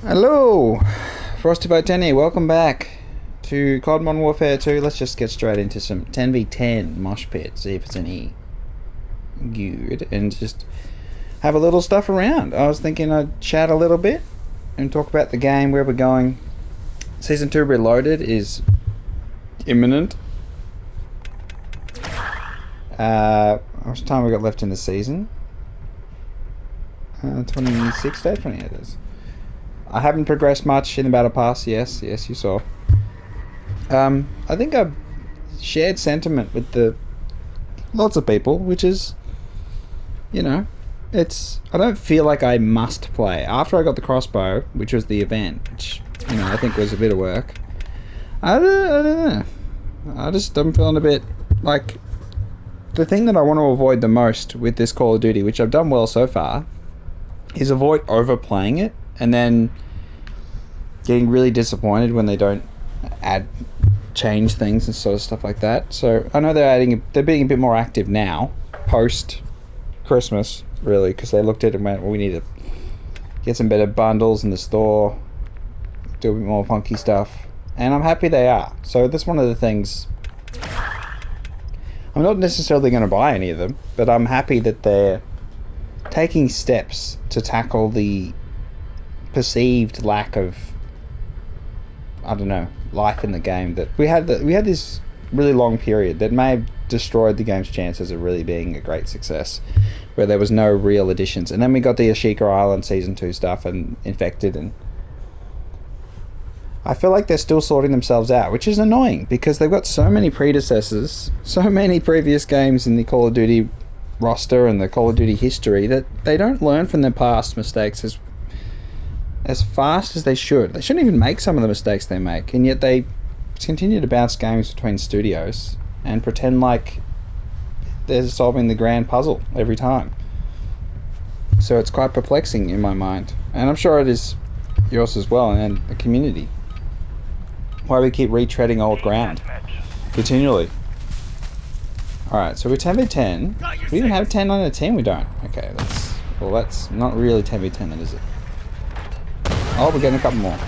Hello, Frosty Botany, welcome back to COD Modern Warfare 2. Let's just get straight into some 10v10 mosh pit, see if it's any good, and just have a little stuff around. I was thinking I'd chat a little bit and talk about the game, where we're going. Season 2 Reloaded is imminent. How much time we got left in the season? 26 days, 28 days. I haven't progressed much in the Battle Pass. Yes, you saw. I think I've shared sentiment with lots of people, which is, I don't feel like I must play. After I got the crossbow, which was the event, which, I think was a bit of work, I don't know. I'm feeling a bit like the thing that I want to avoid the most with this Call of Duty, which I've done well so far, is avoid overplaying it and then getting really disappointed when they don't change things and sort of stuff like that. So I know they're being a bit more active now, post Christmas, really, because they looked at it and went, well, we need to get some better bundles in the store, do a bit more funky stuff, and I'm happy they are. So that's one of the things. I'm not necessarily going to buy any of them, but I'm happy that they're taking steps to tackle the perceived lack of, I don't know, life in the game that we had this really long period that may have destroyed the game's chances of really being a great success, where there was no real additions. And then we got the Ashika Island Season 2 stuff and Infected, and I feel like they're still sorting themselves out, which is annoying because they've got so many predecessors, so many previous games in the Call of Duty roster and the Call of Duty history that they don't learn from their past mistakes as fast as they should. They shouldn't even make some of the mistakes they make, and yet they continue to bounce games between studios and pretend like they're solving the grand puzzle every time. So it's quite perplexing in my mind, and I'm sure it is yours as well, and the community. Why we keep retreading old ground continually. Alright, so we're 10v10. We even have 10 on a team? We don't. Okay, that's not really 10v10 then, is it? Oh, we're getting a couple more.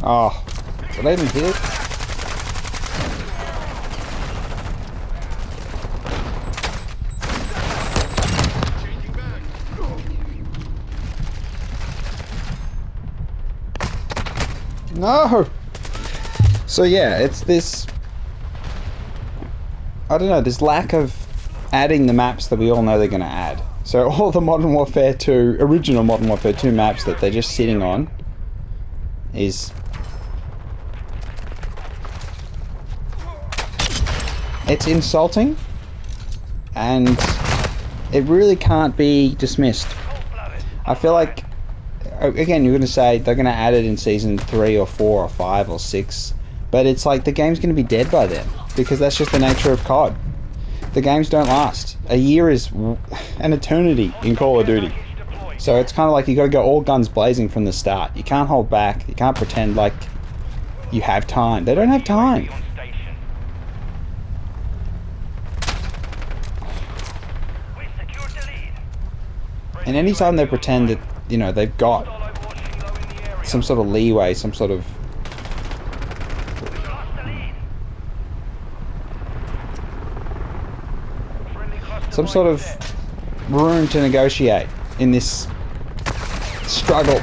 Oh, did they even hit it? No! So yeah, it's this, I don't know, this lack of adding the maps that we all know they're going to add. So all the Modern Warfare 2, original Modern Warfare 2 maps that they're just sitting on is... it's insulting, and it really can't be dismissed. I feel like, again, you're going to say they're going to add it in Season 3 or 4 or 5 or 6, but it's like the game's going to be dead by then, because that's just the nature of COD. The games don't last. A year is an eternity in Call of Duty. So it's kind of like you got to go all guns blazing from the start. You can't hold back. You can't pretend like you have time. They don't have time. And anytime they pretend that, they've got some sort of leeway, some sort of room to negotiate in this struggle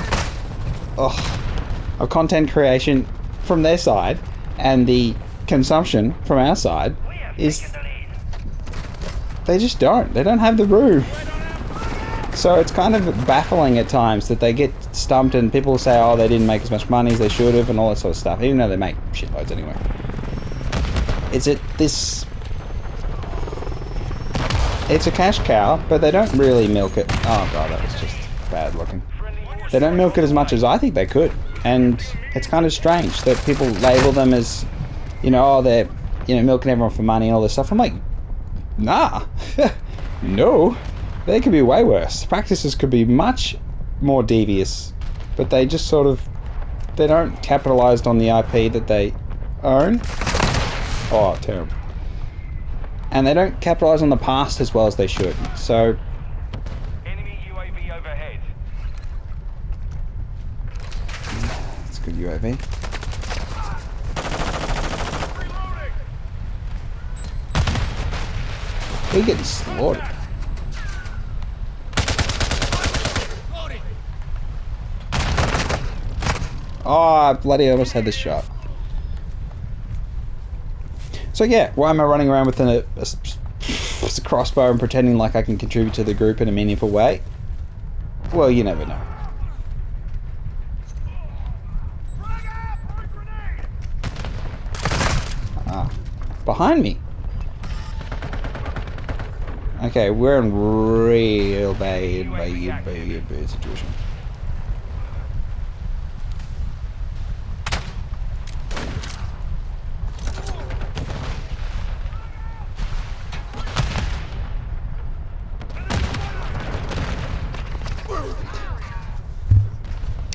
of content creation from their side and the consumption from our side, is they just don't. They don't have the room. So it's kind of baffling at times that they get stumped and people say, oh, they didn't make as much money as they should have and all that sort of stuff, even though they make shitloads anyway. It's a cash cow, but they don't really milk it. Oh god, that was just bad looking. They don't milk it as much as I think they could. And it's kind of strange that people label them as, you know, oh, they're, you know, milking everyone for money and all this stuff. I'm like, nah. No. They could be way worse. Practices could be much more devious. But they just sort of, they don't capitalize on the IP that they own. Oh, terrible. And they don't capitalize on the past as well as they should. So... Enemy UAV overhead. That's a good UAV. We're getting slaughtered. Oh, I bloody almost had this shot. So yeah, why am I running around with a crossbow and pretending like I can contribute to the group in a meaningful way? Well, you never know. Ah, behind me. Okay, we're in real bad situation.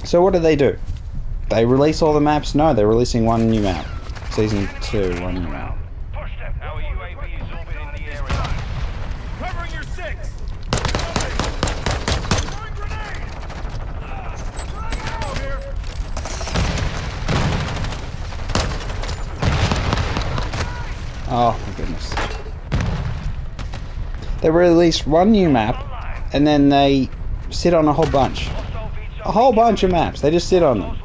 So what do? They release all the maps? No, they're releasing one new map. Season 2, one new map. Our UAV is orbiting the area. Covering your 6. Throwing grenade. Here. Oh my goodness. They released one new map and then they sit on a whole bunch. A whole bunch of maps. They just sit on them.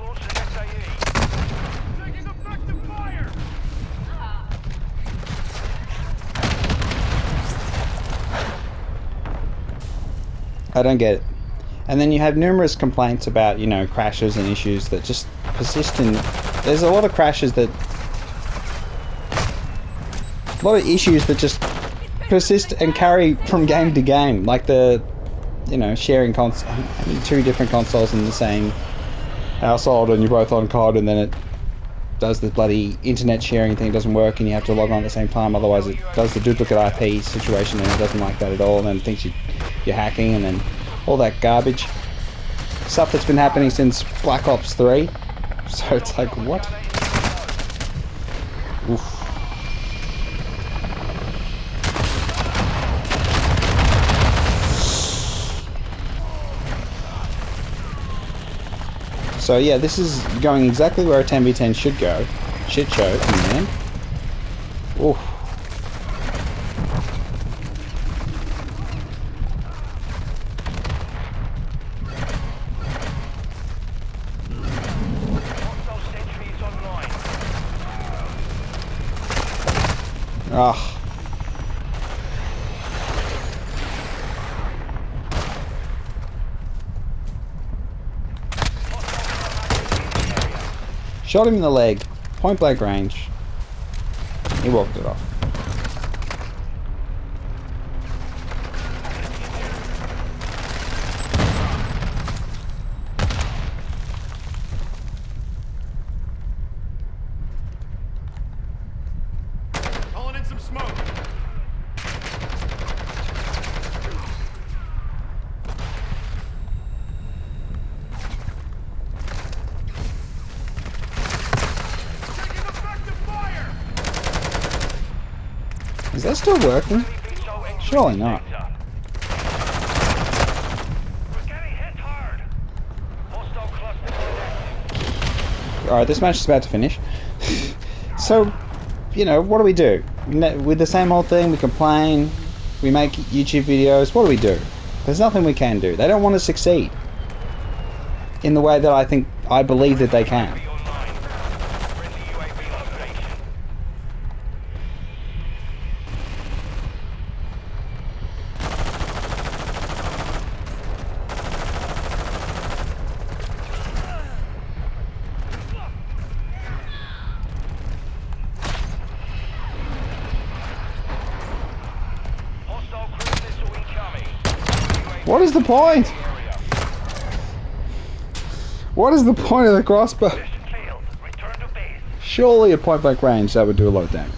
I don't get it. And then you have numerous complaints about, you know, crashes and issues that just persist in... There's a lot of crashes that... A lot of issues that just persist and carry from game to game. Like the... You know, sharing two different consoles in the same household and you're both on COD and then it does the bloody internet sharing thing, doesn't work and you have to log on at the same time, otherwise it does the duplicate IP situation and it doesn't like that at all and then it thinks you're hacking and then all that garbage. Stuff that's been happening since Black Ops 3. So it's like, what? Oof. So yeah, this is going exactly where a 10v10 should go. Shit show in the end. Oof. Ah. Shot him in the leg, point blank range. He walked it off. Calling in some smoke. Is that still working? Surely not. Alright, this match is about to finish. So, you know, what do? With the same old thing, we complain, we make YouTube videos, what do? There's nothing we can do. They don't want to succeed in the way that I believe that they can. What is the point? What is the point of the crossbow? Mission failed. Return to base. Surely at point blank range that would do a lot of damage.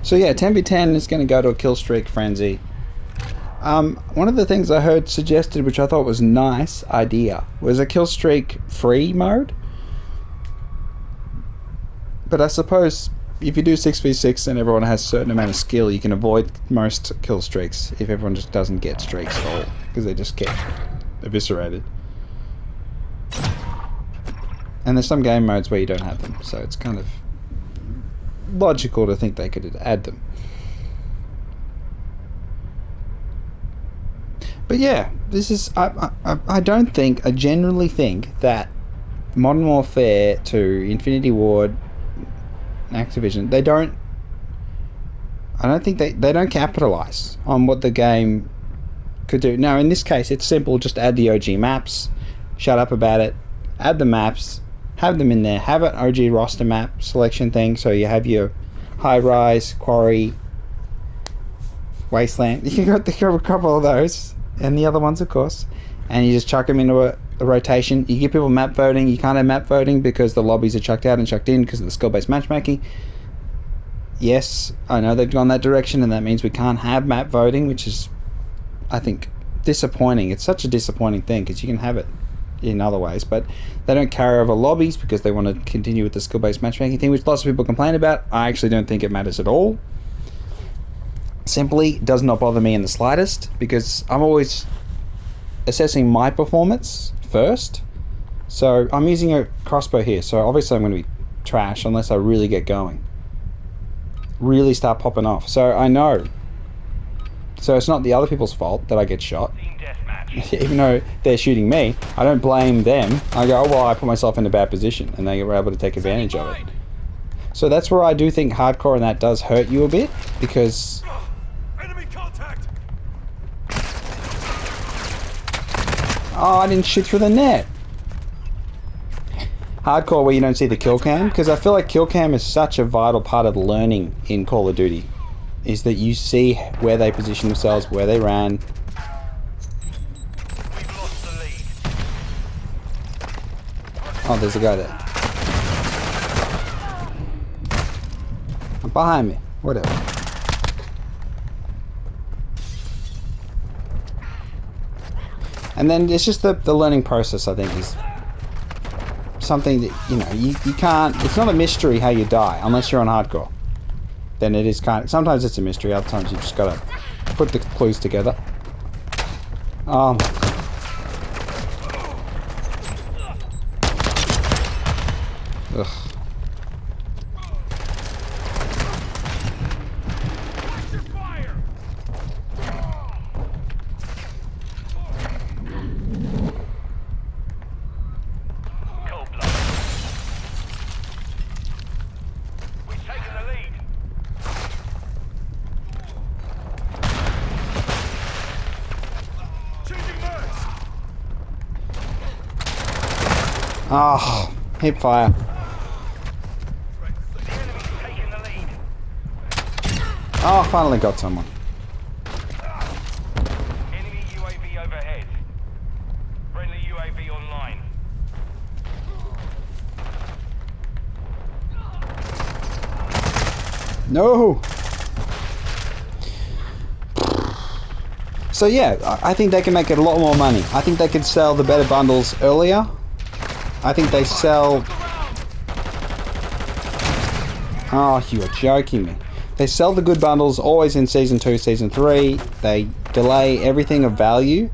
So yeah, 10v10 is going to go to a kill streak frenzy. One of the things I heard suggested, which I thought was a nice idea, was a kill streak free mode. But I suppose if you do 6v6 and everyone has a certain amount of skill, you can avoid most kill streaks if everyone just doesn't get streaks at all, because they just get eviscerated. And there's some game modes where you don't have them, so it's kind of logical to think they could add them. But yeah, this is I generally think that Modern Warfare 2, Infinity Ward, Activision, I don't think they don't capitalize on what the game could do. Now in this case it's simple, just add the OG maps, shut up about it, add the maps, have them in there, have an OG roster map selection thing, so you have your High Rise, Quarry, Wasteland, you got a couple of those, and the other ones of course, and you just chuck them into a rotation. You give people map voting. You can't have map voting because the lobbies are chucked out and chucked in because of the skill-based matchmaking. Yes, I know they've gone that direction, and that means we can't have map voting, which is, I think, disappointing. It's such a disappointing thing because you can have it in other ways, but they don't carry over lobbies because they want to continue with the skill-based matchmaking thing, which lots of people complain about. I actually don't think it matters at all. Simply does not bother me in the slightest, because I'm always assessing my performance first. So I'm using a crossbow here, so obviously I'm going to be trash unless I really get going, really start popping off. So I know, so it's not the other people's fault that I get shot. Team deathmatch. Even though they're shooting me, I don't blame them. I go, oh well, I put myself in a bad position, and they were able to take advantage of it. So that's where I do think hardcore and that does hurt you a bit, because Enemy contact. oh, I didn't shoot through the net. Hardcore where you don't see the kill cam, because I feel like kill cam is such a vital part of learning in Call of Duty, is that you see where they position themselves, where they ran. We've lost the lead. Oh, there's a guy there. Behind me, whatever. And then it's just the learning process, I think, is something that, you know, you can't, it's not a mystery how you die unless you're on hardcore. Then it is kind of, sometimes it's a mystery, other times you just gotta put the clues together. Oh my God. Ugh. Oh, hip fire. Oh, finally got someone. Enemy UAV overhead. Friendly UAV online. No. So yeah, I think they can make it a lot more money. I think they could sell the better bundles earlier. I think they sell... Oh, you are joking me. They sell the good bundles always in Season 2, Season 3. They delay everything of value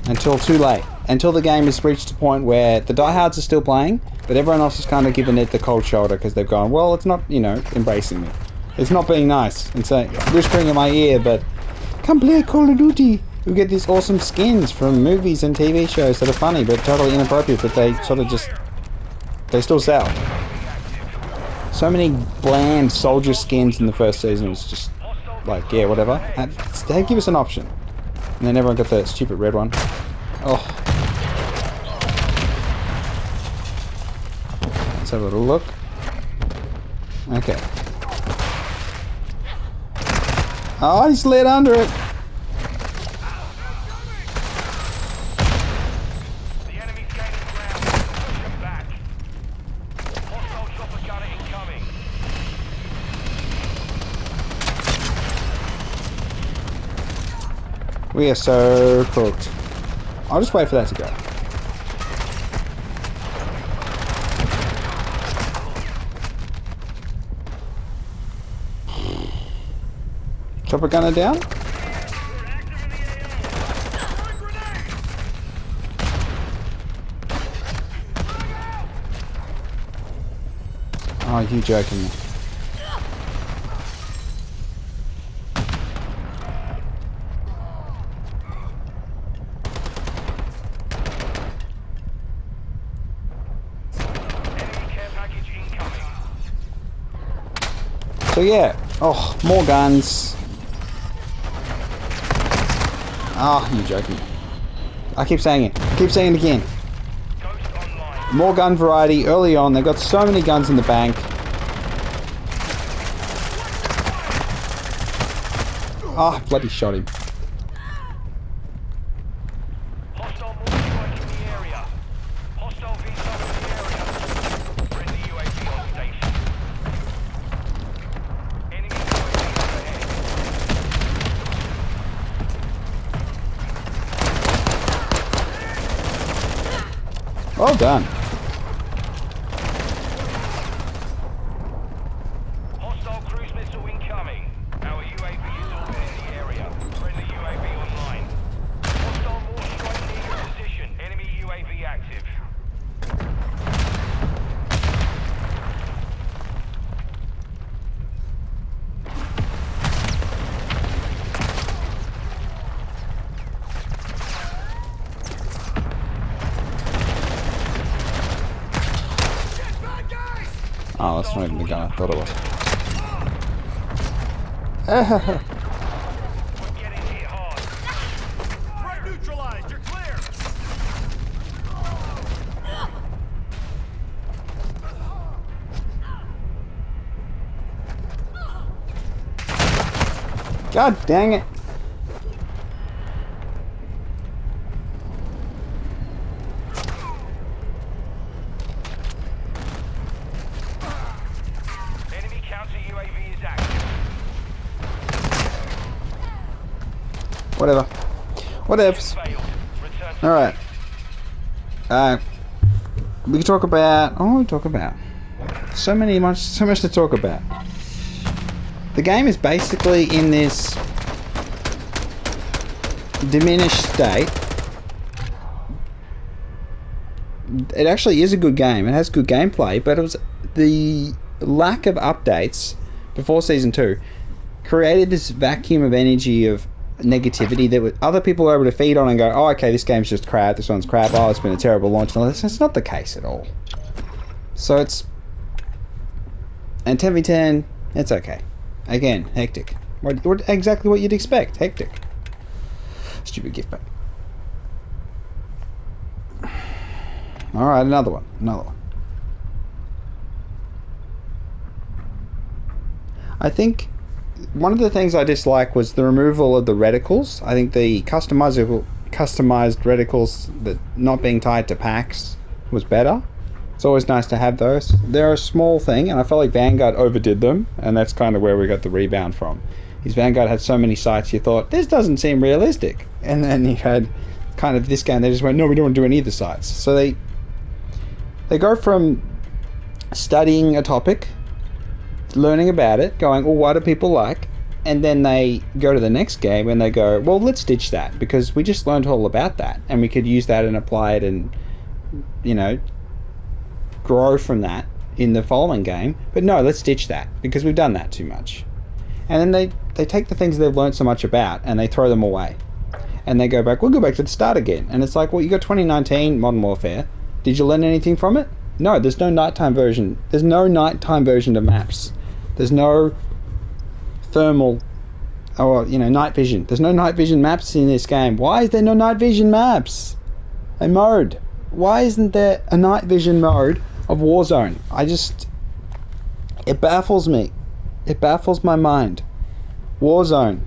until too late. Until the game has reached a point where the diehards are still playing, but everyone else has kind of given it the cold shoulder because they've gone, well, it's not, you know, embracing me. It's not being nice and saying, whispering in my ear, but come play Call of Duty. We get these awesome skins from movies and TV shows that are funny but totally inappropriate, but they sort of just, they still sell. So many bland soldier skins in the first season was just like, yeah, whatever. They give us an option. And then everyone got the stupid red one. Oh. Let's have a little look. Okay. Oh, he slid under it. The enemy's gaining ground. Push them back. Hostile chopper gunner incoming. We are so cooked. I'll just wait for that to go. Chopper gunner down. Oh, you joking me. Enemy care package incoming. So yeah, oh, more guns. Ah, you joking. I keep saying it. Keep saying it again. Ghost online. More gun variety early on. They've got so many guns in the bank. Ah, bloody shot him. Hostile mortar strike in the area. Hostile VTOL in the area. Friendly UAV on station. Enemy UAV overhead. Well done. Hostile cruise missile incoming. Our UAV is orbiting the area. Friendly UAV online. Hostile mortar strike near your position. Enemy UAV active. Oh, that's not even the gun I thought it was. We're getting hit hard. Threat neutralized. You're clear. God dang it. Enemy counter UAV is active. Whatever. Whatever. Failed. Return to Alright. We can talk about... Oh, we talk about... So much to talk about. The game is basically in this diminished state. It actually is a good game. It has good gameplay, but it was the lack of updates before Season 2 created this vacuum of energy of negativity that other people were able to feed on and go, oh, okay, this game's just crap, this one's crap, oh, it's been a terrible launch. And all this. It's not the case at all. So it's... And 10v10, it's okay. Again, hectic. Exactly what you'd expect. Hectic. Stupid gift back. Alright, another one. I think one of the things I dislike was the removal of the reticles. I think the customized reticles that not being tied to packs was better. It's always nice to have those. They're a small thing, and I felt like Vanguard overdid them, and that's kind of where we got the rebound from. His Vanguard had so many sights, you thought, this doesn't seem realistic. And then you had kind of this game, they just went, no, we don't want to do any of the sights. So they go from studying a topic, learning about it, going, well, what do people like? And then they go to the next game and they go, well, let's ditch that, because we just learned all about that, and we could use that and apply it and, you know, grow from that in the following game. But no, let's ditch that because we've done that too much. And then they take the things they've learned so much about and they throw them away, and they go back, we'll go back to the start again. And it's like, well, you got 2019 Modern Warfare, did you learn anything from it? No, there's no nighttime version. There's no nighttime version of maps. There's no thermal or, you know, night vision. There's no night vision maps in this game. Why is there no night vision maps? A mode. Why isn't there a night vision mode of Warzone? It baffles me. It baffles my mind. Warzone.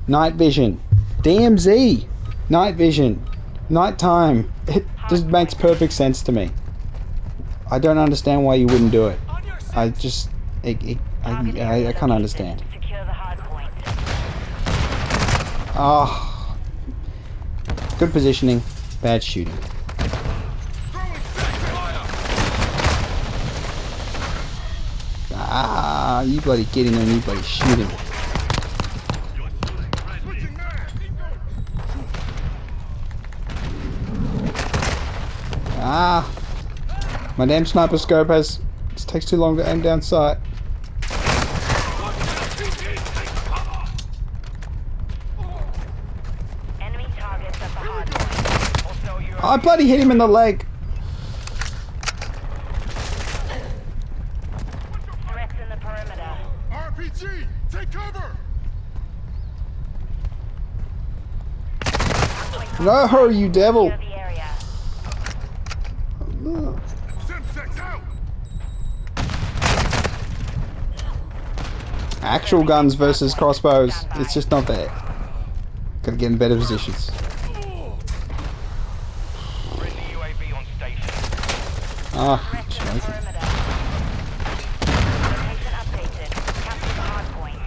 Night vision. DMZ. Night vision. Nighttime. It just makes perfect sense to me. I don't understand why you wouldn't do it. I just... I can't understand. Secure the hard point. Oh. Good positioning. Bad shooting. Ah, you bloody get in there and you bloody shoot him. Ah, my damn sniper scope has... It takes too long to aim down sight. Enemy targets at the hard point. Hostile UAV. I bloody hit him in the leg. Threats in the perimeter. RPG, take cover! No, you devil. Secure the area. Semsex out! Actual guns versus crossbows. It's just not there. Gotta get in better positions. Friendly UAV on station. Ah, Threats in the joking. perimeter. Location updated. Capture the hard point.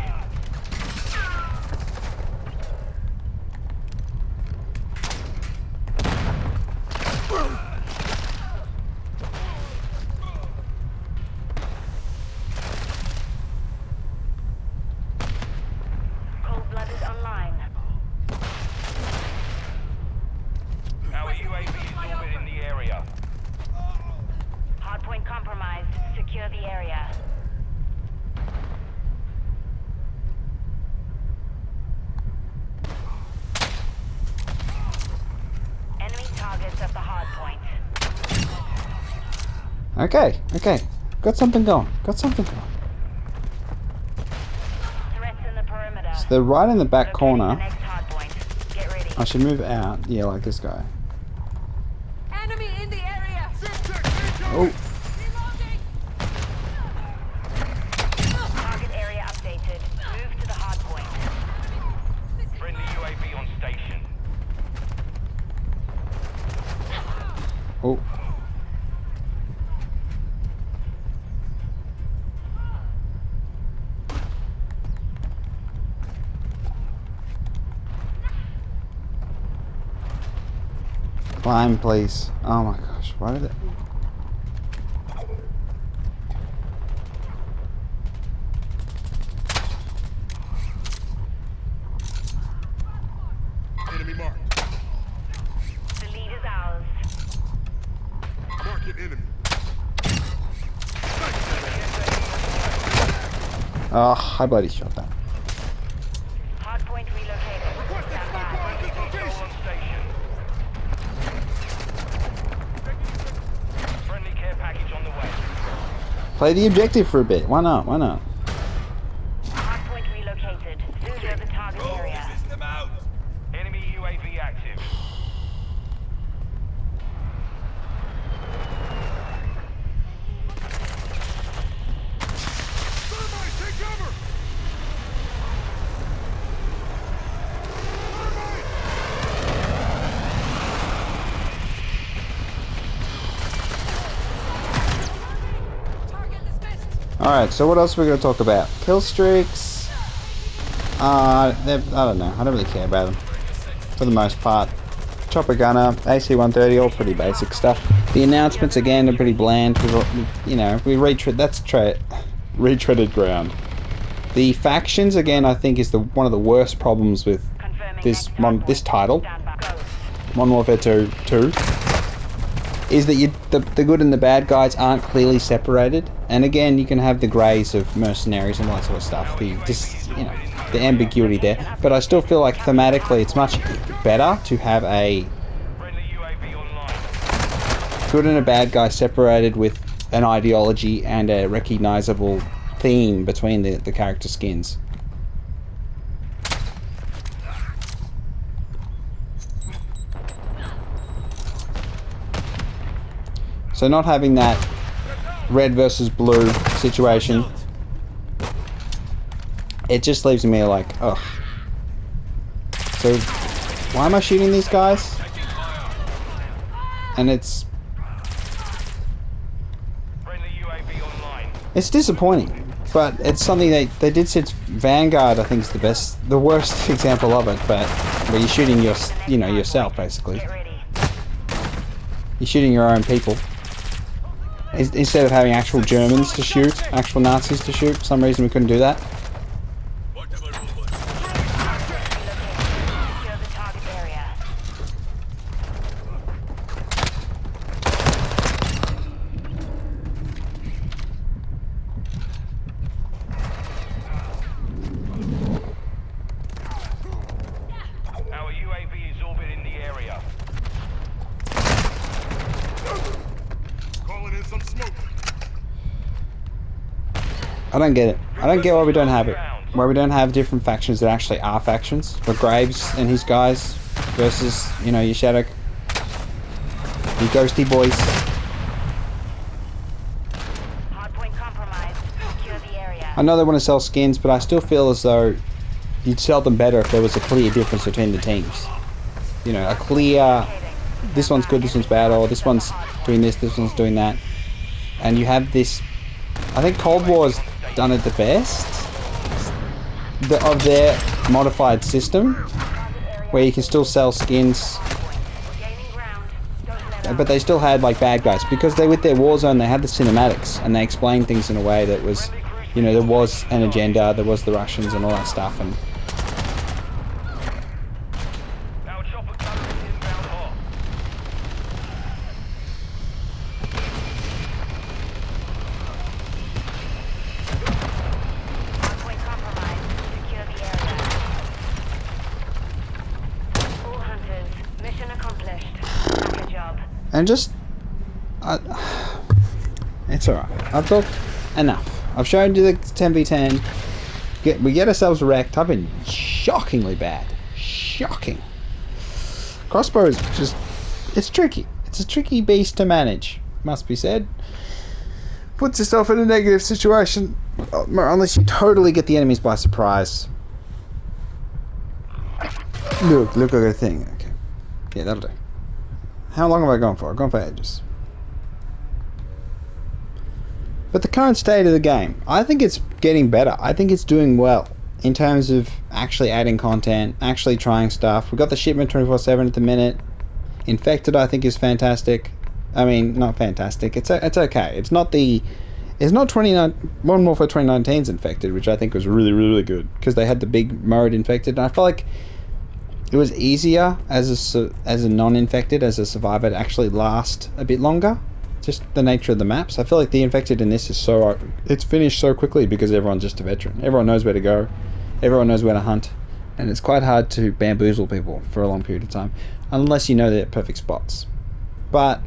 Cold-blooded online. Our UAV is orbiting the area. Hardpoint compromised. Secure the area. Enemy targets at the hardpoint. Okay, okay. Got something going. Got something going. Threats in the perimeter. So they're right in the back Locating the corner. next hardpoint. Get ready. I should move out. Yeah, like this guy. Enemy in the area! Semsex, take cover! Oh, Reloading! Target area updated. Move to the hardpoint. Friendly UAV on station. oh. Climb, please. Oh my gosh, why did it? Enemy marked. The lead is ours. Marking enemy. Oh, I bloody shot that. Hardpoint relocated. Requesting Stand sniper by. on this Hostile location! on station. Friendly care package on the way. Play the objective for a bit. Why not? Why not? Hardpoint relocated. Secure the target area. Enemy UAV active. Thermite, take cover! Target dismissed! Alright, so what else are we going to talk about? Kill streaks. I don't know. I don't really care about them. For the most part. Chopper gunner, AC-130, all pretty basic stuff. The announcements, again, are pretty bland. You know, we retreaded ground. The factions, again, I think is one of the worst problems with Confirming this next hardpoint. this title. Stand by. Go. Modern Warfare 2, is that the good and the bad guys aren't clearly separated, and again you can have the greys of mercenaries and all that sort of stuff. The ambiguity there, but I still feel like thematically it's much better to have a Friendly UAV online. good and a bad guy separated with an ideology and a recognizable theme between the character skins. So not having that red versus blue situation, it just leaves me like, ugh. So why am I shooting these guys? And it's Friendly UAV online. disappointing, but it's something they did since Vanguard. I think is the worst example of it. But where you're shooting yourself basically. Get ready. You're shooting your own people. Instead of having actual Germans to shoot, actual Nazis to shoot. For some reason we couldn't do that. Secure the target area. Our UAV is orbiting the area. Calling in some smoke. I don't get it. I don't get why we don't have it. Why we don't have different factions that actually are factions. For Graves and his guys versus, your Shattuck. Your Ghosty boys. Hardpoint compromised. Secure the area. I know they want to sell skins, but I still feel as though you'd sell them better if there was a clear difference between the teams. A clear, this one's good, this one's bad, or this one's doing this one's doing that. And you have this, I think Cold War's done it the best of their modified system, where you can still sell skins, Gaining ground. Don't let up. but they still had like bad guys, because with their Warzone they had the cinematics, and they explained things in a way that was, there was an agenda, there was the Russians and all that stuff, and Our chopper gunner is inbound hot. Hardpoint compromised. Secure the area. All hunters. Mission accomplished. Hacker job. and just, it's alright. I've talked enough. I've shown you the 10v10. We get ourselves wrecked. I've been shockingly bad. Shocking. Crossbow is just, it's tricky. It's a tricky beast to manage, must be said. Puts yourself in a negative situation, unless you totally get the enemies by surprise. Look at the thing. Okay. Yeah, that'll do. How long have I gone for? I've gone for ages. But the current state of the game, I think it's getting better. I think it's doing well in terms of actually adding content, actually trying stuff. We've got the shipment 24/7 at the minute. Infected, I think, is fantastic. I mean, not fantastic. It's okay. It's not 29 Modern Warfare 2019's Infected, which I think was really, really good, because they had the big mode Infected, and I felt like it was easier as a non-infected, as a survivor, to actually last a bit longer. Just the nature of the maps. I feel like the Infected in this is it's finished so quickly because everyone's just a veteran. Everyone knows where to go. Everyone knows where to hunt. And it's quite hard to bamboozle people for a long period of time, unless you know their perfect spots. But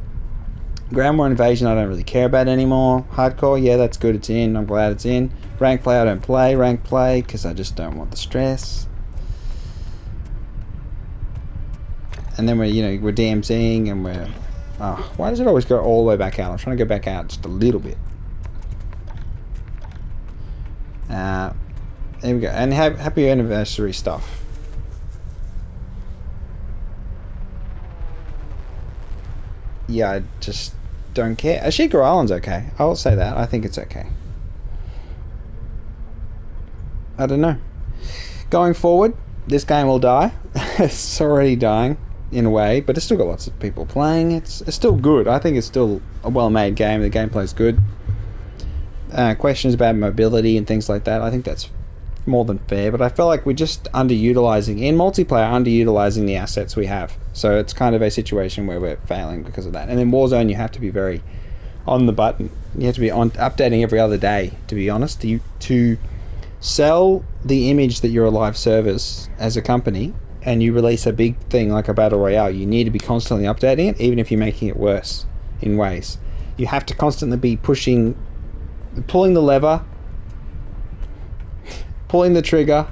Ground War Invasion I don't really care about anymore. Hardcore, yeah, that's good, it's in. I'm glad it's in. Rank play, I don't play rank play because I just don't want the stress. And then we're DMZing, and we're... Oh, why does it always go all the way back out? I'm trying to go back out just a little bit. There we go. And happy anniversary stuff. Yeah, I just don't care. Ashika Island's okay. I will say that. I think it's okay. I don't know. Going forward, this game will die. It's already dying in a way, but it's still got lots of people playing. It's still good. I think it's still a well-made game. The gameplay's good. Questions about mobility and things like that, I think that's more than fair, but I feel like we're just underutilizing, in multiplayer, underutilizing the assets we have. So it's kind of a situation where we're failing because of that. And in Warzone, you have to be very on the button. You have to be updating every other day, to be honest. To sell the image that you're a live service as a company, and you release a big thing like a battle royale, you need to be constantly updating it, even if you're making it worse in ways. You have to constantly be pulling the lever, pulling the trigger,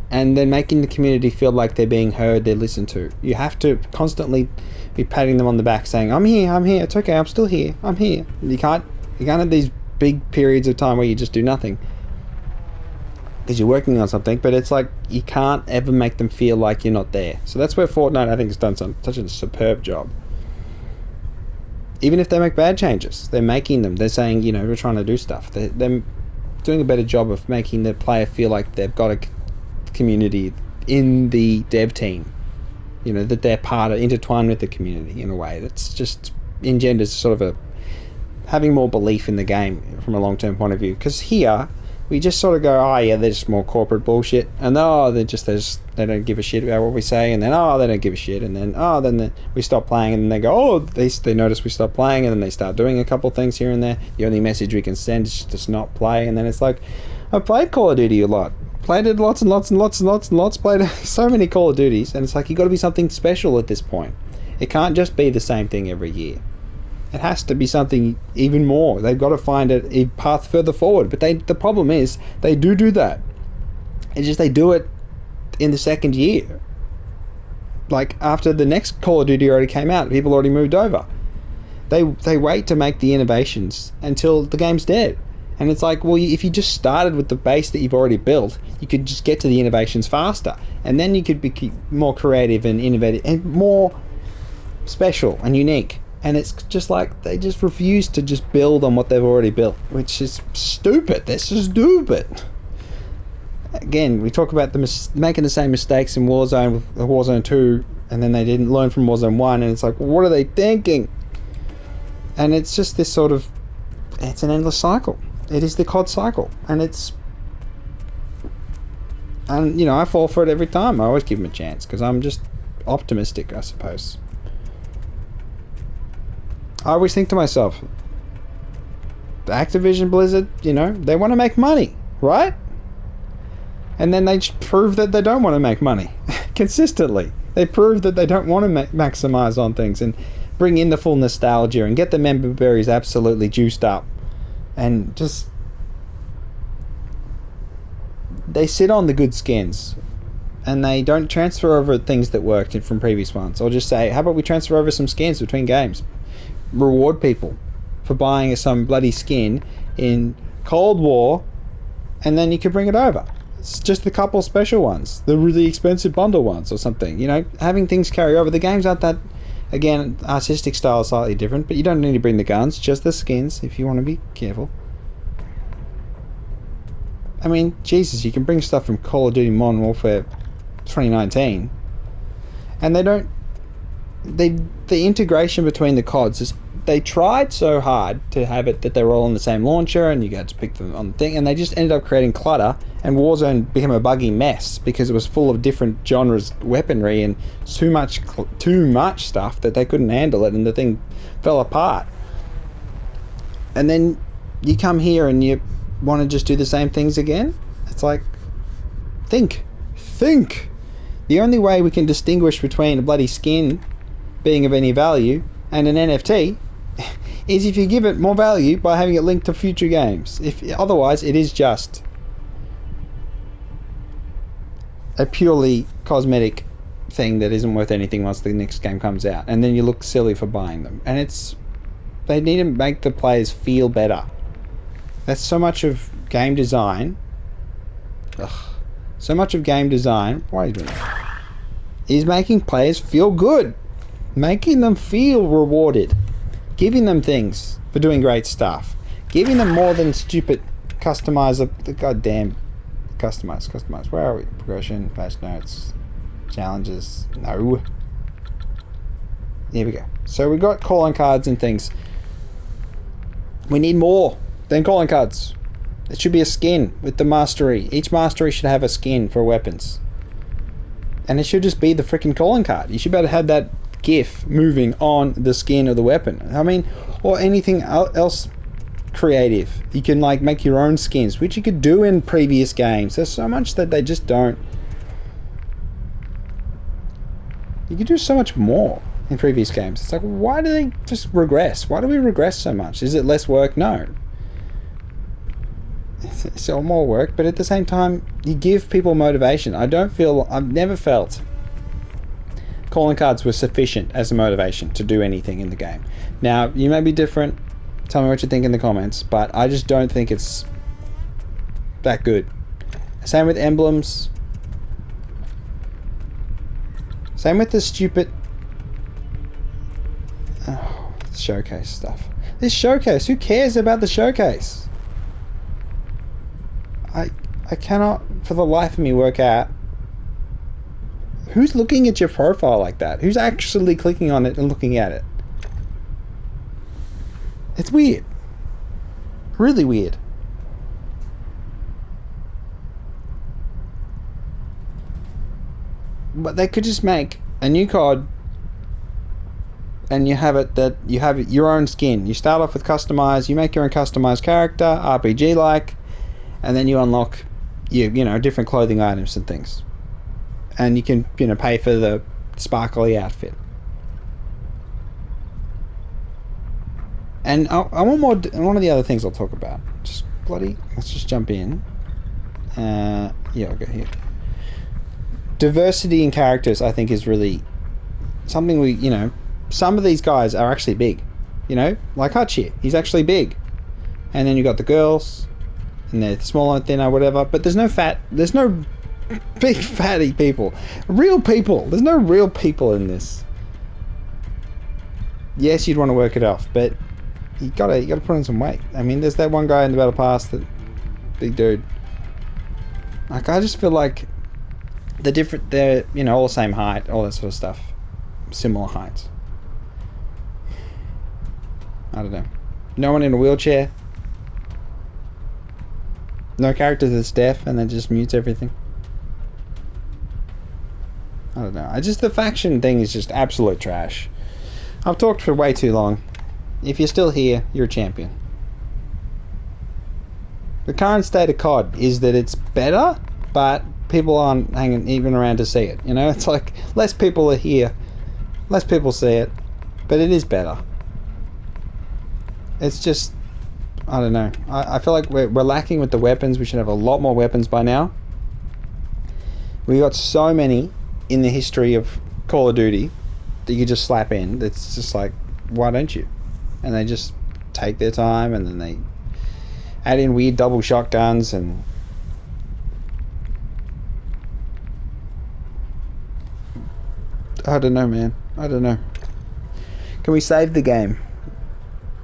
and then making the community feel like they're being heard, they're listened to. You have to constantly be patting them on the back, saying, I'm here, it's okay, I'm still here, I'm here. You can't have these big periods of time where you just do nothing. because you're working on something, but it's like you can't ever make them feel like you're not there. So that's where Fortnite, I think, has done such a superb job. Even if they make bad changes, they're making them. They're saying, you know, we're trying to do stuff. They're doing a better job of making the player feel like they've got a community in the dev team. You know, that they're intertwined with the community in a way that's just engenders sort of having more belief in the game from a long-term point of view. Because here, we just sort of go, oh yeah, they're just more corporate bullshit, and they don't give a shit about what we say, and then they don't give a shit, and then we stop playing, and then they go, oh, they notice we stop playing, and then they start doing a couple things here and there. The only message we can send is just not play, and then it's like, I've played Call of Duty a lot. Played it lots and lots and lots and lots and lots. Played so many Call of Duties, and it's like, you got to be something special at this point. It can't just be the same thing every year. It has to be something even more. They've got to find a path further forward. But the problem is, they do that. It's just they do it in the second year. Like, after the next Call of Duty already came out, people already moved over. They wait to make the innovations until the game's dead. And it's like, well, if you just started with the base that you've already built, you could just get to the innovations faster. And then you could be more creative and innovative and more special and unique. And it's just like, they just refuse to just build on what they've already built, which is stupid. That's just stupid. Again, we talk about making the same mistakes in Warzone 2, and then they didn't learn from Warzone 1, and it's like, what are they thinking? And it's just this sort of, it's an endless cycle. It is the COD cycle, and you know, I fall for it every time. I always give them a chance, because I'm just optimistic, I suppose. I always think to myself, Activision Blizzard, you know, they want to make money, right? And then they prove that they don't want to make money consistently. They prove that they don't want to maximize on things and bring in the full nostalgia and get the member berries absolutely juiced up. And just, they sit on the good skins, and they don't transfer over things that worked from previous ones, or just say, how about we transfer over some skins between games? Reward people for buying some bloody skin in Cold War, and then you can bring it over. It's just a couple special ones, the really expensive bundle ones or something. You know, having things carry over. The games aren't that, again, artistic style is slightly different, but you don't need to bring the guns, just the skins if you want to be careful. I mean, Jesus, you can bring stuff from Call of Duty Modern Warfare 2019, and the integration between the CODs is, they tried so hard to have it that they were all on the same launcher and you got to pick them on the thing, and they just ended up creating clutter, and Warzone became a buggy mess because it was full of different genres, weaponry, and too much stuff that they couldn't handle it, and the thing fell apart. And then you come here and you want to just do the same things again. It's like, think. The only way we can distinguish between a bloody skin being of any value and an NFT is if you give it more value by having it linked to future games. Otherwise, it is just a purely cosmetic thing that isn't worth anything once the next game comes out, and then you look silly for buying them. And they need to make the players feel better. That's so much of game design. So much of game design. Why are you doing that? Is making players feel good. Making them feel rewarded. Giving them things for doing great stuff. Giving them more than stupid customizer. The goddamn customize. Where are we? Progression, patch notes, challenges. No. Here we go. So we got calling cards and things. We need more than calling cards. It should be a skin with the mastery. Each mastery should have a skin for weapons. And it should just be the freaking calling card. You should be able to have that GIF moving on the skin of the weapon. I mean, or anything else creative. You can like make your own skins, which you could do in previous games. There's so much that they just don't. You could do so much more in previous games. It's like, why do they just regress? Why do we regress so much? Is it less work? No. It's all more work, but at the same time, you give people motivation. I've never felt calling cards were sufficient as a motivation to do anything in the game. Now, you may be different. Tell me what you think in the comments, but I just don't think it's that good. Same with emblems. Same with the stupid showcase stuff. This showcase, who cares about the showcase? I cannot for the life of me work out who's looking at your profile like that. Who's actually clicking on it and looking at it? It's weird. Really weird. But they could just make a new COD and you have it that you have your own skin. You start off with customized, you make your own customized character, RPG like, and then you unlock you know, different clothing items and things. And you can, you know, pay for the sparkly outfit. And I want more. One of the other things I'll talk about. Just let's just jump in. Yeah, I'll go here. Diversity in characters, I think, is really something we, you know, some of these guys are actually big. You know, like Hachi, he's actually big. And then you got the girls, and they're smaller, thinner, whatever. But there's no big fatty people. Real people. There's no real people in this. Yes, you'd want to work it off, but you gotta put on some weight. I mean, there's that one guy in the Battle Pass, that big dude. Like, I just feel like they're, you know, all the same height, all that sort of stuff. Similar heights. I don't know. No one in a wheelchair. No character that's deaf and then just mutes everything. I don't know. The faction thing is just absolute trash. I've talked for way too long. If you're still here, you're a champion. The current state of COD is that it's better, but people aren't hanging even around to see it. You know, it's like less people are here, less people see it, but it is better. It's just, I don't know. I feel like we're lacking with the weapons. We should have a lot more weapons by now. We got so many in the history of Call of Duty that you just slap in. It's just like, why don't you? And they just take their time, and then they add in weird double shotguns and I don't know, man. I don't know. Can we save the game?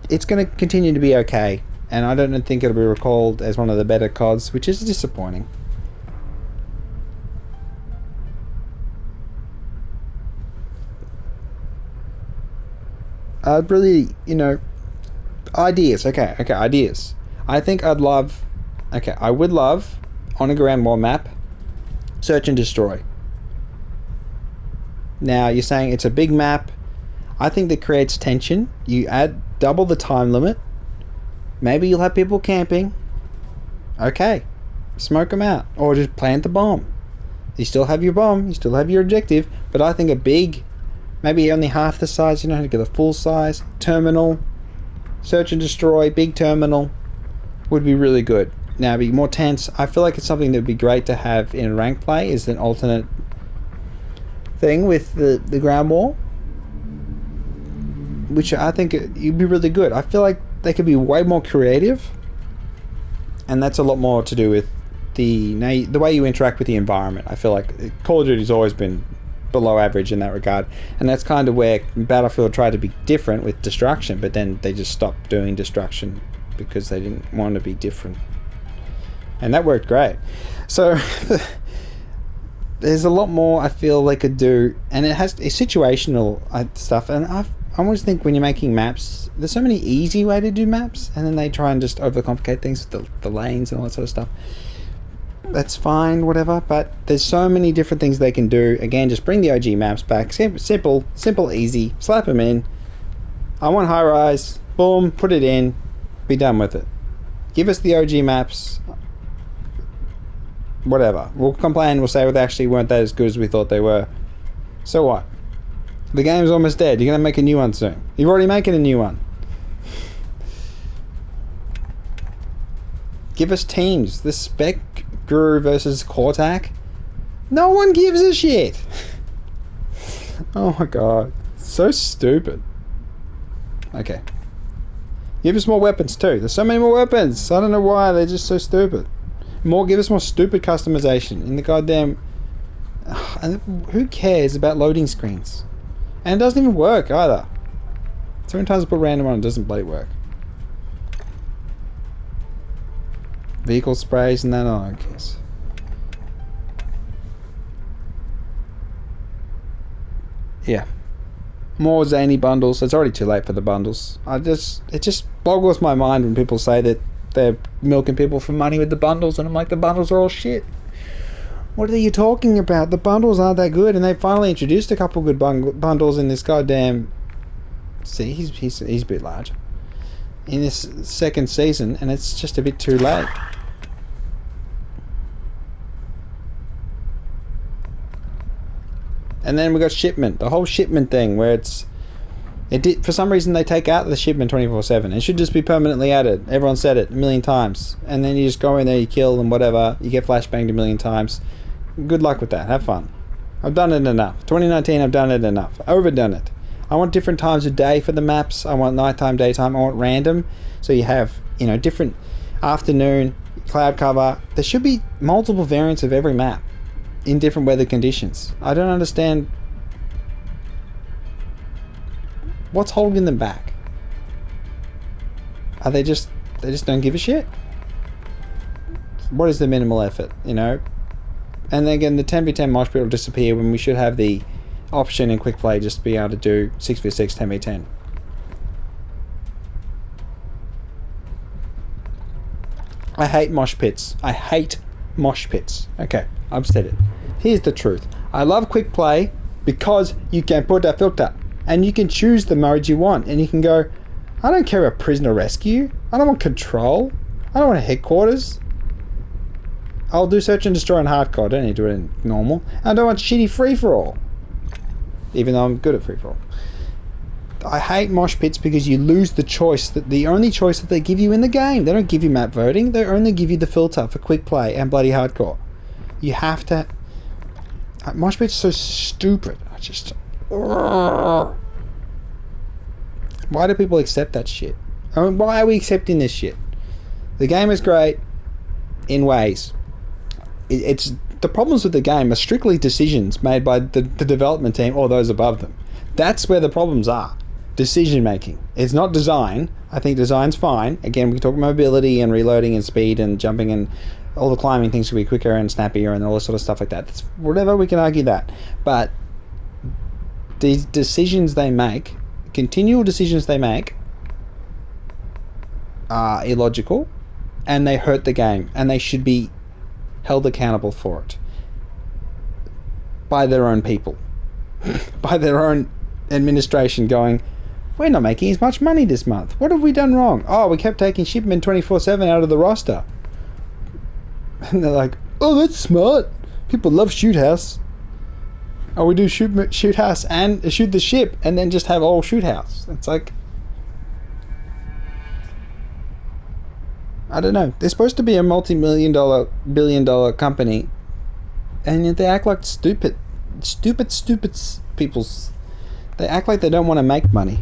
It's going to continue to be okay, and I don't think it'll be recalled as one of the better CODs, which is disappointing. I'd really, you know, ideas. Okay, ideas. I think I would love, on a Ground War map, search and destroy. Now, you're saying it's a big map. I think that creates tension. You add double the time limit. Maybe you'll have people camping. Okay, smoke them out. Or just plant the bomb. You still have your bomb, you still have your objective, but I think a big, maybe only half the size, you know, to get a full size terminal, search and destroy, big terminal, would be really good. Now, be more tense. I feel like it's something that would be great to have in ranked play, is an alternate thing with the ground war, which I think it'd be really good. I feel like they could be way more creative, and that's a lot more to do with the way you interact with the environment. I feel like Call of Duty's always been below average in that regard, and that's kind of where Battlefield tried to be different with destruction, but then they just stopped doing destruction because they didn't want to be different, and that worked great. So there's a lot more I feel they could do, and it has situational stuff. And I always think when you're making maps, there's so many easy way to do maps, and then they try and just overcomplicate things with the lanes and all that sort of stuff. That's fine, whatever, but there's so many different things they can do. Again, just bring the OG maps back. Simple, easy. Slap them in. I want high rise. Boom, put it in. Be done with it. Give us the OG maps. Whatever. We'll complain. We'll say they actually weren't that as good as we thought they were. So what? The game's almost dead. You're going to make a new one soon. You're already making a new one. Give us teams. The Spec Guru versus Cortac. No one gives a shit. Oh my god. So stupid. Okay. Give us more weapons too. There's so many more weapons. I don't know why. They're just so stupid. Give us more stupid customization in the goddamn. And who cares about loading screens? And it doesn't even work either. So many times I put random on, it doesn't bloody work. Vehicle sprays and that, oh, I guess. Yeah. More zany bundles. It's already too late for the bundles. It just boggles my mind when people say that they're milking people for money with the bundles, and I'm like, the bundles are all shit. What are you talking about? The bundles aren't that good, and they finally introduced a couple good bundles in this goddamn. See, he's a bit large. In this second season, and it's just a bit too late. And then we got shipment, the whole shipment thing, where for some reason they take out the shipment 24/7. It should just be permanently added. Everyone said it a million times, and then you just go in there, you kill and whatever. You get flashbanged a million times. Good luck with that. Have fun. I've done it enough. 2019, I've done it enough. Overdone it. I want different times of day for the maps. I want nighttime, daytime. I want random. So you have, different afternoon, cloud cover. There should be multiple variants of every map in different weather conditions. I don't understand what's holding them back. Are they just don't give a shit? What is the minimal effort, And then again, the 10v10 mosh pit will disappear when we should have the option in quick play just to be able to do 6v6, 10v10. I hate mosh pits. I hate mosh pits. Okay, I've said it. Here's the truth. I love quick play because you can put a filter and you can choose the modes you want, and you can go, I don't care about prisoner rescue. I don't want control. I don't want a headquarters. I'll do search and destroy in hardcore. I don't need to do it in normal. I don't want shitty free-for-all. Even though I'm good at free-for-all. I hate mosh pits because you lose the choice, the only choice that they give you in the game. They don't give you map voting. They only give you the filter for quick play and bloody hardcore. You have to... Mosh pits are so stupid. I just... Why do people accept that shit? I mean, why are we accepting this shit? The game is great in ways. It's the problems with the game are strictly decisions made by the development team or those above them. That's where the problems are. Decision making. It's not design. I think design's fine. Again, we can talk mobility and reloading and speed and jumping, and all the climbing things can be quicker and snappier and all this sort of stuff like that. That's whatever, we can argue that. But these decisions they make, continual decisions they make, are illogical, and they hurt the game, and they should be held accountable for it by their own people, by their own administration, going, we're not making as much money this month. What have we done wrong? Oh, we kept taking shipment 24/7 out of the roster. And they're like, oh, that's smart. People love shoot house. Oh, we do shoot house and shoot the ship, and then just have all shoot house. It's like, I don't know. They're supposed to be a multi-million-dollar, billion-dollar company, and yet they act like stupid peoples. They act like they don't want to make money.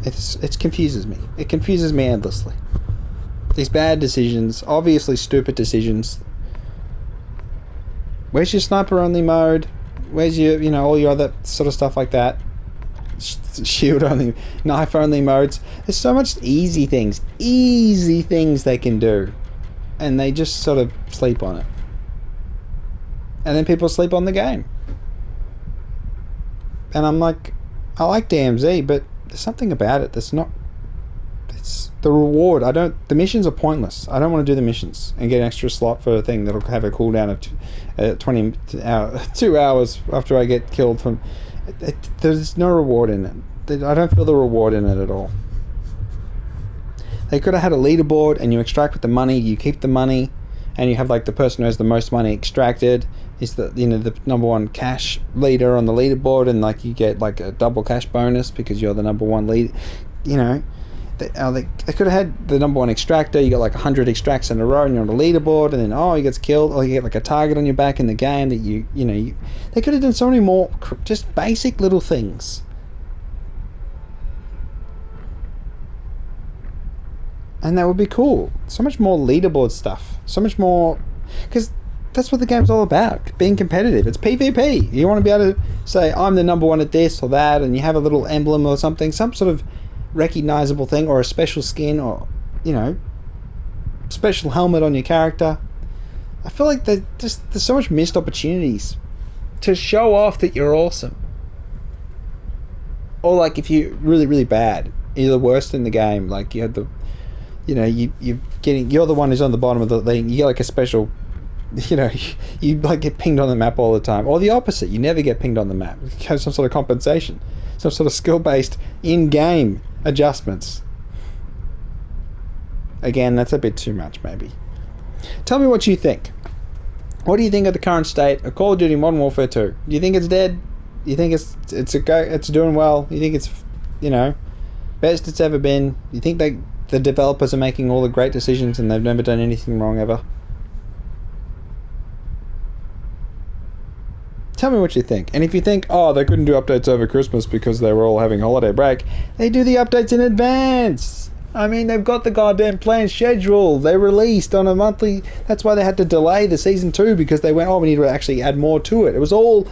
It confuses me. It confuses me endlessly. These bad decisions, obviously stupid decisions. Where's your sniper only mode? Where's your, all your other sort of stuff like that? Shield only, knife only modes. There's so much easy things they can do, and they just sort of sleep on it. And then people sleep on the game. And I'm like, I like DMZ, but there's something about it that's not. It's the reward. The missions are pointless. I don't want to do the missions and get an extra slot for a thing that'll have a cooldown of 2 hours after I get killed from. There's no reward in it. I don't feel the reward in it at all. They could have had a leaderboard, and you extract with the money, you keep the money, and you have like the person who has the most money extracted is the number one cash leader on the leaderboard, and like you get like a double cash bonus because you're the number one lead. They could have had the number one extractor. You got like 100 extracts in a row, and you're on the leaderboard, and then he gets killed, or you get like a target on your back in the game that they could have done so many more just basic little things. And that would be cool. So much more leaderboard stuff. So much more Because that's what the game's all about, being competitive. It's PvP. You want to be able to say, I'm the number one at this or that, and you have a little emblem or something, some sort of recognizable thing, or a special skin, or, you know, special helmet on your character. I feel like there's so much missed opportunities to show off that you're awesome. Or like if you're really, really bad, you're the worst in the game, like you had the, you know, you're the one who's on the bottom of the thing, you get like a special, you know, you like get pinged on the map all the time. Or the opposite, you never get pinged on the map. You have some sort of compensation, some sort of skill-based in-game adjustments. Again, that's a bit too much, maybe. Tell me what you think. What do you think of the current state of Call of Duty Modern Warfare 2? Do you think it's dead? Do you think it's doing well? Do you think it's, you know, best it's ever been? Do you think the developers are making all the great decisions and they've never done anything wrong ever? Tell me what you think. And if you think, oh, they couldn't do updates over Christmas because they were all having holiday break, they do the updates in advance. I mean, they've got the goddamn planned schedule. They released on a monthly... That's why they had to delay the Season 2, because they went, oh, we need to actually add more to it. It was all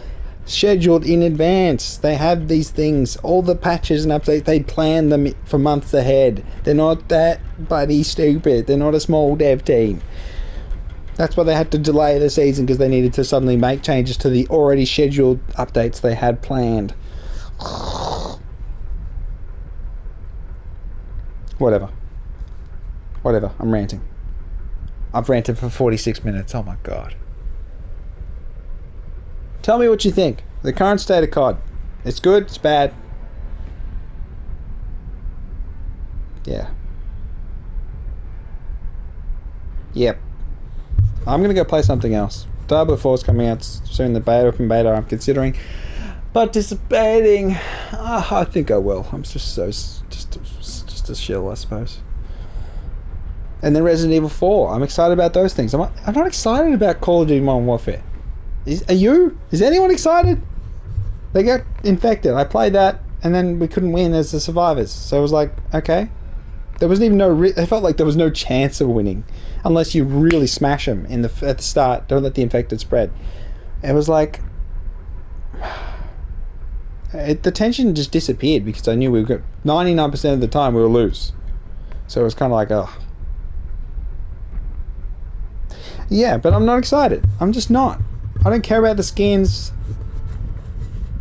scheduled in advance. They have these things, all the patches and updates, they plan them for months ahead. They're not that bloody stupid. They're not a small dev team. That's why they had to delay the season, because they needed to suddenly make changes to the already scheduled updates they had planned. Whatever, I'm ranting. I've ranted for 46 minutes, oh my god. Tell me what you think. The current state of COD. It's good, it's bad. Yeah. Yep. I'm gonna go play something else. Diablo 4 is coming out soon, the open beta. I'm considering participating. I think I will. I'm just a shill, I suppose. And then Resident Evil 4. I'm excited about those things. I'm not excited about Call of Duty Modern Warfare. Are you? Is anyone excited? They got infected. I played that, and then we couldn't win as the survivors. So it was like, okay. There wasn't even it felt like there was no chance of winning, unless you really smash them at the start. Don't let the infected spread. It was like the tension just disappeared, because I knew we got 99% of the time we were lose. So it was kind of like, oh. Yeah, but I'm not excited. I'm just not. I don't care about the skins.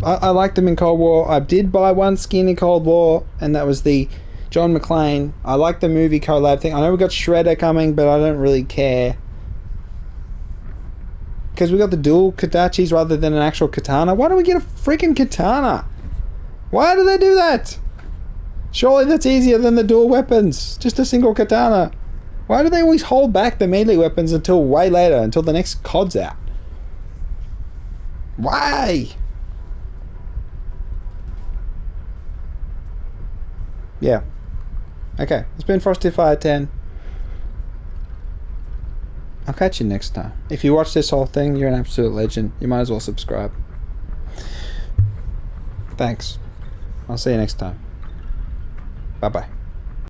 I like them in Cold War. I did buy one skin in Cold War, and that was the John McClane. I like the movie collab thing. I know we got Shredder coming, but I don't really care. Because we got the dual Katachis rather than an actual katana. Why don't we get a freaking katana? Why do they do that? Surely that's easier than the dual weapons. Just a single katana. Why do they always hold back the melee weapons until way later, until the next COD's out? Why? Yeah. Okay, it's been Frosty Fire 10. I'll catch you next time. If you watch this whole thing, you're an absolute legend. You might as well subscribe. Thanks. I'll see you next time. Bye-bye.